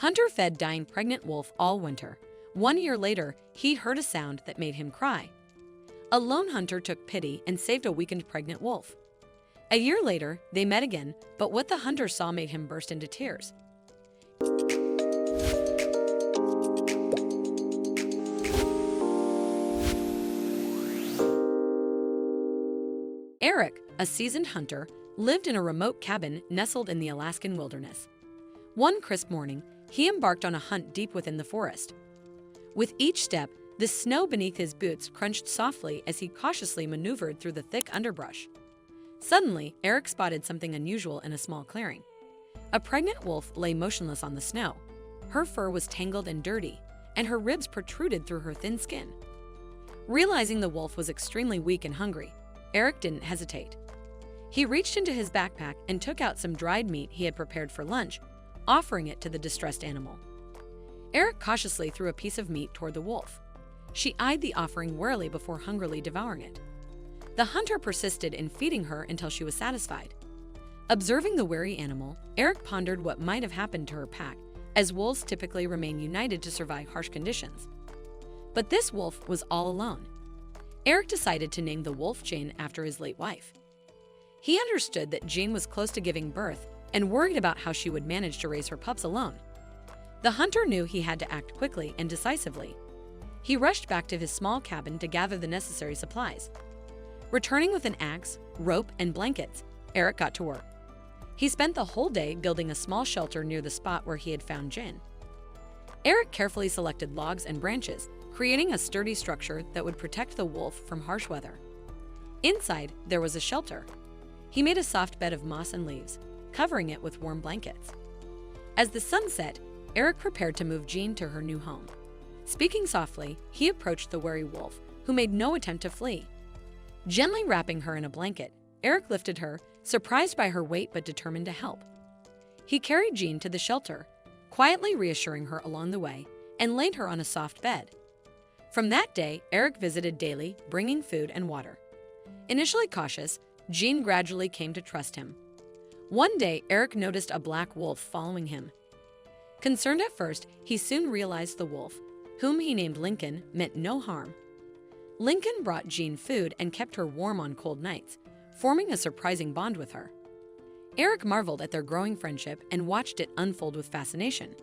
Hunter fed dying pregnant wolf all winter. 1 year later, he heard a sound that made him cry. A lone hunter took pity and saved a weakened pregnant wolf. A year later, they met again, but what the hunter saw made him burst into tears. Eric, a seasoned hunter, lived in a remote cabin nestled in the Alaskan wilderness. One crisp morning, he embarked on a hunt deep within the forest. With each step, the snow beneath his boots crunched softly as he cautiously maneuvered through the thick underbrush. Suddenly, Eric spotted something unusual in a small clearing. A pregnant wolf lay motionless on the snow. Her fur was tangled and dirty, and her ribs protruded through her thin skin. Realizing the wolf was extremely weak and hungry, Eric didn't hesitate. He reached into his backpack and took out some dried meat he had prepared for lunch, offering it to the distressed animal. Eric cautiously threw a piece of meat toward the wolf. She eyed the offering warily before hungrily devouring it. The hunter persisted in feeding her until she was satisfied. Observing the wary animal, Eric pondered what might have happened to her pack, as wolves typically remain united to survive harsh conditions. But this wolf was all alone. Eric decided to name the wolf Jane after his late wife. He understood that Jane was close to giving birth and worried about how she would manage to raise her pups alone. The hunter knew he had to act quickly and decisively. He rushed back to his small cabin to gather the necessary supplies. Returning with an axe, rope, and blankets, Eric got to work. He spent the whole day building a small shelter near the spot where he had found Jane. Eric carefully selected logs and branches, creating a sturdy structure that would protect the wolf from harsh weather. Inside, there was a shelter. He made a soft bed of moss and leaves, covering it with warm blankets. As the sun set, Eric prepared to move Jean to her new home. Speaking softly, he approached the wary wolf, who made no attempt to flee. Gently wrapping her in a blanket, Eric lifted her, surprised by her weight but determined to help. He carried Jean to the shelter, quietly reassuring her along the way, and laid her on a soft bed. From that day, Eric visited daily, bringing food and water. Initially cautious, Jean gradually came to trust him. One day, Eric noticed a black wolf following him. Concerned at first, he soon realized the wolf, whom he named Lincoln, meant no harm. Lincoln brought Jean food and kept her warm on cold nights, forming a surprising bond with her. Eric marveled at their growing friendship and watched it unfold with fascination.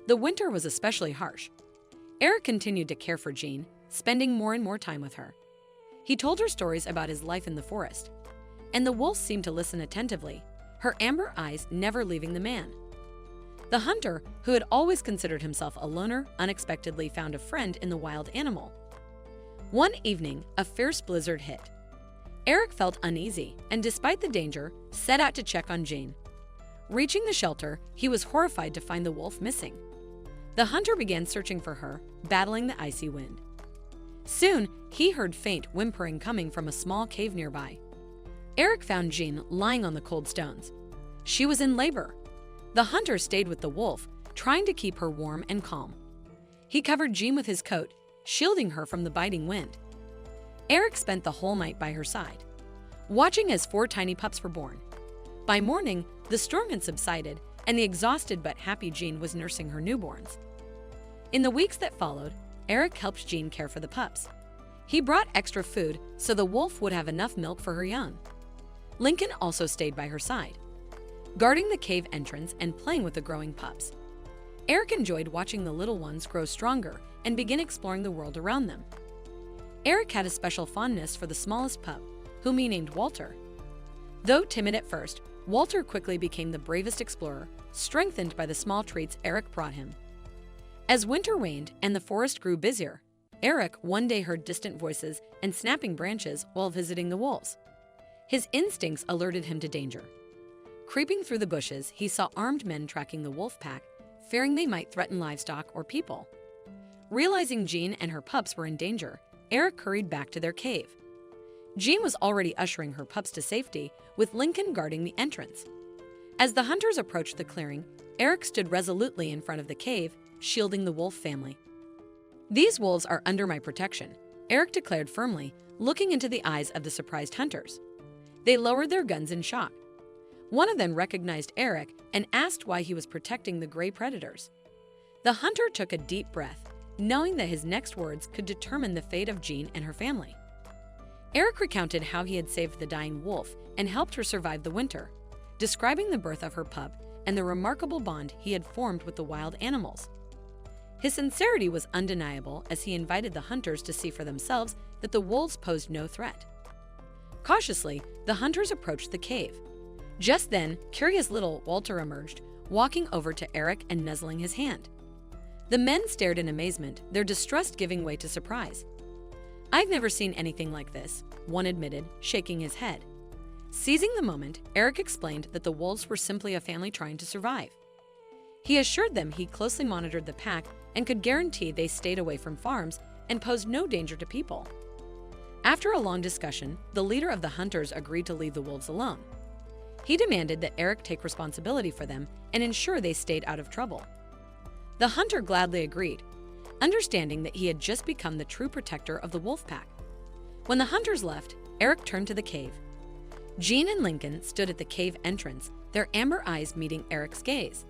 The winter was especially harsh. Eric continued to care for Jean, spending more and more time with her. He told her stories about his life in the forest, and the wolf seemed to listen attentively, her amber eyes never leaving the man. The hunter, who had always considered himself a loner, unexpectedly found a friend in the wild animal. One evening, a fierce blizzard hit. Eric felt uneasy and, despite the danger, set out to check on Jane. Reaching the shelter, he was horrified to find the wolf missing. The hunter began searching for her, battling the icy wind. Soon, he heard faint whimpering coming from a small cave nearby. Eric found Jean lying on the cold stones. She was in labor. The hunter stayed with the wolf, trying to keep her warm and calm. He covered Jean with his coat, shielding her from the biting wind. Eric spent the whole night by her side, watching as 4 tiny pups were born. By morning, the storm had subsided, and the exhausted but happy Jean was nursing her newborns. In the weeks that followed, Eric helped Jean care for the pups. He brought extra food so the wolf would have enough milk for her young. Lincoln also stayed by her side, guarding the cave entrance and playing with the growing pups. Eric enjoyed watching the little ones grow stronger and begin exploring the world around them. Eric had a special fondness for the smallest pup, whom he named Walter. Though timid at first, Walter quickly became the bravest explorer, strengthened by the small treats Eric brought him. As winter waned and the forest grew busier, Eric one day heard distant voices and snapping branches while visiting the wolves. His instincts alerted him to danger. Creeping through the bushes, he saw armed men tracking the wolf pack, fearing they might threaten livestock or people. Realizing Jean and her pups were in danger, Eric hurried back to their cave. Jean was already ushering her pups to safety, with Lincoln guarding the entrance. As the hunters approached the clearing, Eric stood resolutely in front of the cave, shielding the wolf family. "These wolves are under my protection," Eric declared firmly, looking into the eyes of the surprised hunters. They lowered their guns in shock. One of them recognized Eric and asked why he was protecting the gray predators. The hunter took a deep breath, knowing that his next words could determine the fate of Jean and her family. Eric recounted how he had saved the dying wolf and helped her survive the winter, describing the birth of her pup and the remarkable bond he had formed with the wild animals. His sincerity was undeniable as he invited the hunters to see for themselves that the wolves posed no threat. Cautiously, the hunters approached the cave. Just then, curious little Walter emerged, walking over to Eric and nuzzling his hand. The men stared in amazement, their distrust giving way to surprise. "I've never seen anything like this," one admitted, shaking his head. Seizing the moment, Eric explained that the wolves were simply a family trying to survive. He assured them he closely monitored the pack and could guarantee they stayed away from farms and posed no danger to people. After a long discussion, the leader of the hunters agreed to leave the wolves alone. He demanded that Eric take responsibility for them and ensure they stayed out of trouble. The hunter gladly agreed, understanding that he had just become the true protector of the wolf pack. When the hunters left, Eric turned to the cave. Jean and Lincoln stood at the cave entrance, their amber eyes meeting Eric's gaze.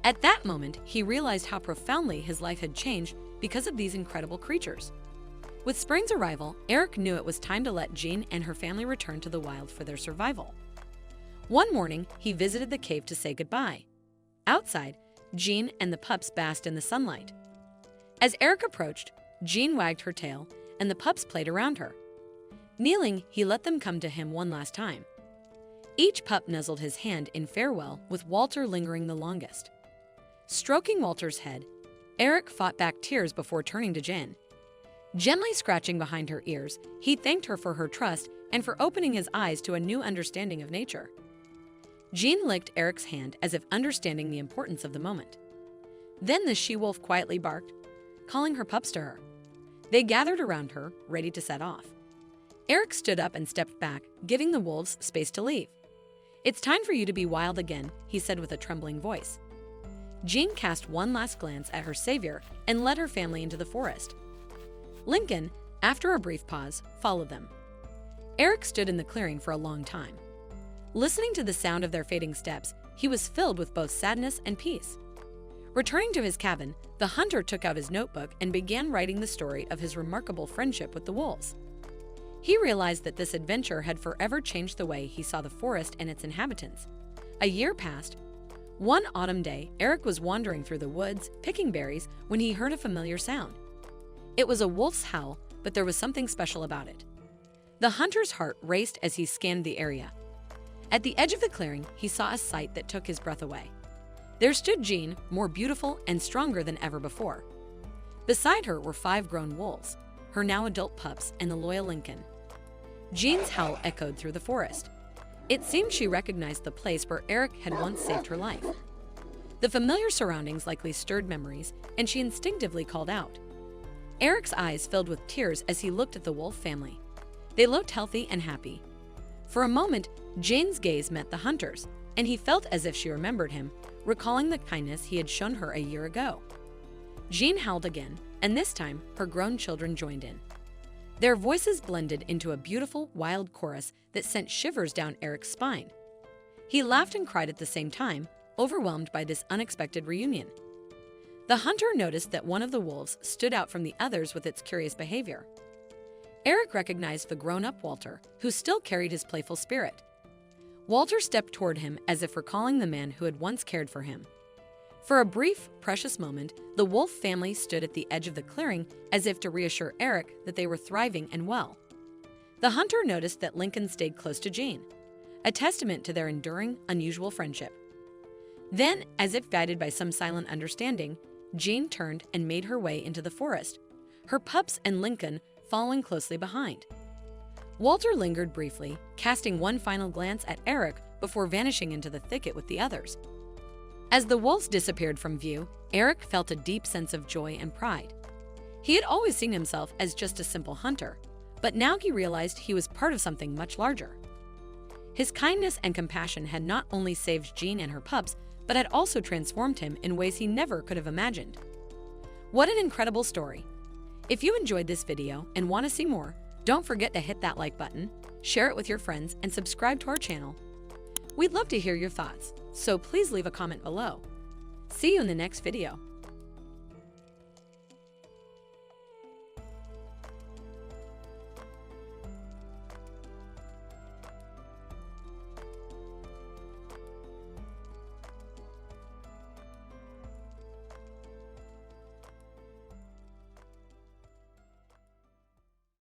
At that moment, he realized how profoundly his life had changed because of these incredible creatures. With spring's arrival, Eric knew it was time to let Jean and her family return to the wild for their survival. One morning, he visited the cave to say goodbye. Outside, Jean and the pups basked in the sunlight. As Eric approached, Jean wagged her tail, and the pups played around her. Kneeling, he let them come to him one last time. Each pup nuzzled his hand in farewell, with Walter lingering the longest. Stroking Walter's head, Eric fought back tears before turning to Jen. Gently scratching behind her ears, he thanked her for her trust and for opening his eyes to a new understanding of nature. Jean licked Eric's hand as if understanding the importance of the moment. Then the she-wolf quietly barked, calling her pups to her. They gathered around her, ready to set off. Eric stood up and stepped back, giving the wolves space to leave. "It's time for you to be wild again," he said with a trembling voice. Jean cast one last glance at her savior and led her family into the forest. Lincoln, after a brief pause, followed them. Eric stood in the clearing for a long time. Listening to the sound of their fading steps, he was filled with both sadness and peace. Returning to his cabin, the hunter took out his notebook and began writing the story of his remarkable friendship with the wolves. He realized that this adventure had forever changed the way he saw the forest and its inhabitants. A year passed. One autumn day, Eric was wandering through the woods, picking berries, when he heard a familiar sound. It was a wolf's howl, but there was something special about it. The hunter's heart raced as he scanned the area. At the edge of the clearing, he saw a sight that took his breath away. There stood Jean, more beautiful and stronger than ever before. Beside her were 5 grown wolves, her now adult pups, and the loyal Lincoln. Jean's howl echoed through the forest. It seemed she recognized the place where Eric had once saved her life. The familiar surroundings likely stirred memories, and she instinctively called out. Eric's eyes filled with tears as he looked at the wolf family. They looked healthy and happy. For a moment, Jane's gaze met the hunter's, and he felt as if she remembered him, recalling the kindness he had shown her a year ago. Jean howled again, and this time her grown children joined in. Their voices blended into a beautiful, wild chorus that sent shivers down Eric's spine. He laughed and cried at the same time, overwhelmed by this unexpected reunion. The hunter noticed that one of the wolves stood out from the others with its curious behavior. Eric recognized the grown-up Walter, who still carried his playful spirit. Walter stepped toward him as if recalling the man who had once cared for him. For a brief, precious moment, the wolf family stood at the edge of the clearing as if to reassure Eric that they were thriving and well. The hunter noticed that Lincoln stayed close to Jean, a testament to their enduring, unusual friendship. Then, as if guided by some silent understanding, Jean turned and made her way into the forest, her pups and Lincoln following closely behind. Walter lingered briefly, casting one final glance at Eric before vanishing into the thicket with the others. As the wolves disappeared from view, Eric felt a deep sense of joy and pride. He had always seen himself as just a simple hunter, but now he realized he was part of something much larger. His kindness and compassion had not only saved Jean and her pups, but had also transformed him in ways he never could have imagined. What an incredible story! If you enjoyed this video and want to see more, don't forget to hit that like button, share it with your friends, and subscribe to our channel. We'd love to hear your thoughts, so please leave a comment below. See you in the next video.